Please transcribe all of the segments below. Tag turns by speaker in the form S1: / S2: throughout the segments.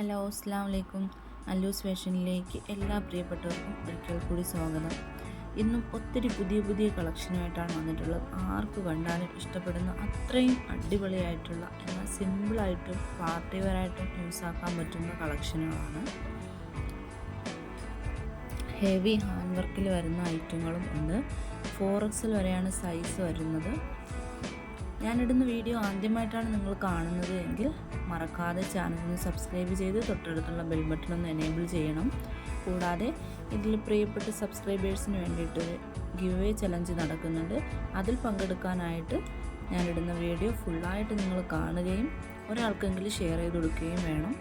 S1: Hello, അസ്സാം വലൈക്കും. അല്ലൂസ് ഫാഷനിലേക്ക് എല്ലാ പ്രിയപ്പെട്ടവർക്കും ഒരിക്കൽ കൂടി സ്വാഗതം. ഇന്നും ഒത്തിരി പുതിയ കളക്ഷനുമായിട്ടാണ് വന്നിട്ടുള്ളത്. ആർക്ക് കണ്ടാലും ഇഷ്ടപ്പെടുന്ന അത്രയും അടിപൊളിയായിട്ടുള്ള എന്നാൽ സിമ്പിളായിട്ടും പാർട്ടി വെയറായിട്ടും യൂസാക്കാൻ പറ്റുന്ന കളക്ഷനുകളാണ്. ഹെവി ഹാൻഡ് വർക്കിൽ വരുന്ന ഐറ്റങ്ങളും ഉണ്ട്. 4XL വരെയാണ് സൈസ് വരുന്നത്. ഞാനിടുന്ന വീഡിയോ ആദ്യമായിട്ടാണ് നിങ്ങൾ കാണുന്നത് എങ്കിൽ മറക്കാതെ ചാനലിന് സബ്സ്ക്രൈബ് ചെയ്ത് തൊട്ടടുത്തുള്ള ബെൽ ബട്ടൺ ഒന്ന് എനേബിൾ ചെയ്യണം. കൂടാതെ ഇതിൽ പ്രിയപ്പെട്ട സബ്സ്ക്രൈബേഴ്സിന് വേണ്ടിയിട്ട് ഗിവ് അവേ ചലഞ്ച് നടക്കുന്നുണ്ട്. അതിൽ പങ്കെടുക്കാനായിട്ട് ഞാനിടുന്ന വീഡിയോ ഫുള്ളായിട്ട് നിങ്ങൾ കാണുകയും ഒരാൾക്കെങ്കിലും ഷെയർ ചെയ്ത് കൊടുക്കുകയും വേണം.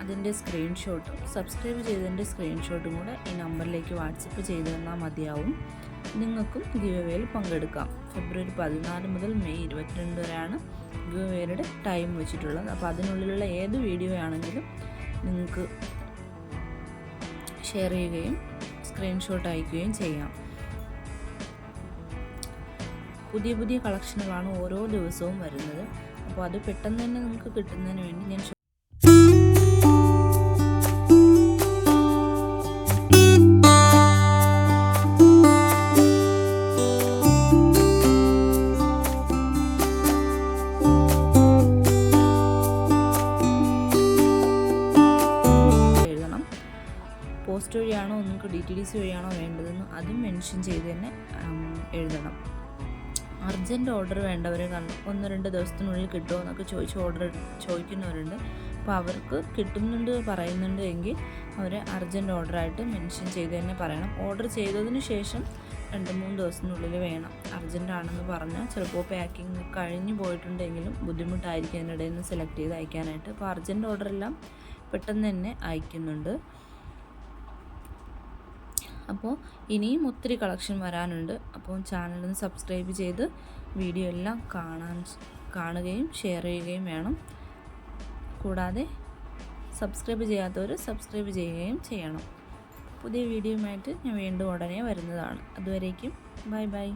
S1: അതിൻ്റെ സ്ക്രീൻഷോട്ടും സബ്സ്ക്രൈബ് ചെയ്തതിൻ്റെ സ്ക്രീൻഷോട്ടും കൂടെ ഈ നമ്പറിലേക്ക് വാട്സപ്പ് ചെയ്ത് തന്നാൽ മതിയാവും. നിങ്ങൾക്കും ഗിവ് അവേയിൽ പങ്കെടുക്കാം. ഫെബ്രുവരി 14 മുതൽ മെയ് 22 വരെയാണ് ഗിവ് അവേയുടെ ടൈം വെച്ചിട്ടുള്ളത്. അപ്പോൾ അതിനുള്ളിലുള്ള ഏത് വീഡിയോ ആണെങ്കിലും നിങ്ങൾക്ക് ഷെയർ ചെയ്യുകയും സ്ക്രീൻഷോട്ട് അയക്കുകയും ചെയ്യാം. പുതിയ കളക്ഷനുകളാണ് ഓരോ ദിവസവും വരുന്നത്. അപ്പോൾ അത് പെട്ടെന്ന് തന്നെ നിങ്ങൾക്ക് കിട്ടുന്നതിന് വേണ്ടി ഞാൻ പോസ്റ്റ് വഴിയാണോ നിങ്ങൾക്ക് DTDC വഴിയാണോ വേണ്ടതെന്ന് അതും മെൻഷൻ ചെയ്ത് തന്നെ എഴുതണം. അർജൻറ്റ് ഓർഡർ വേണ്ടവർ കാരണം 1-2 ദിവസത്തിനുള്ളിൽ കിട്ടുമോ എന്നൊക്കെ ചോദിക്കുന്നവരുണ്ട്. അപ്പോൾ അവർക്ക് കിട്ടുന്നുണ്ട് പറയുന്നുണ്ട് എങ്കിൽ അവർ അർജൻറ്റ് ഓർഡറായിട്ട് മെൻഷൻ ചെയ്ത് തന്നെ പറയണം. ഓർഡർ ചെയ്തതിന് ശേഷം 2-3 ദിവസത്തിനുള്ളിൽ വേണം. അർജൻറ്റാണെന്ന് പറഞ്ഞാൽ ചിലപ്പോൾ പാക്കിങ് കഴിഞ്ഞു പോയിട്ടുണ്ടെങ്കിലും ബുദ്ധിമുട്ടായിരിക്കും അതിനിടയിൽ നിന്ന് സെലക്ട് ചെയ്ത് അയക്കാനായിട്ട്. അപ്പോൾ അർജൻറ്റ് ഓർഡറെല്ലാം പെട്ടെന്ന് തന്നെ അയക്കുന്നുണ്ട്. അപ്പോൾ ഇനിയും ഒത്തിരി കളക്ഷൻ വരാനുണ്ട്. അപ്പോൾ ചാനലിന് സബ്സ്ക്രൈബ് ചെയ്ത് വീഡിയോ എല്ലാം കാണുകയും ഷെയർ ചെയ്യുകയും വേണം. കൂടാതെ സബ്സ്ക്രൈബ് ചെയ്യാത്തവർ സബ്സ്ക്രൈബ് ചെയ്യുകയും ചെയ്യണം. പുതിയ വീഡിയോയുമായിട്ട് ഞാൻ വീണ്ടും ഉടനെ വരുന്നതാണ്. അതുവരേക്കും ബൈ.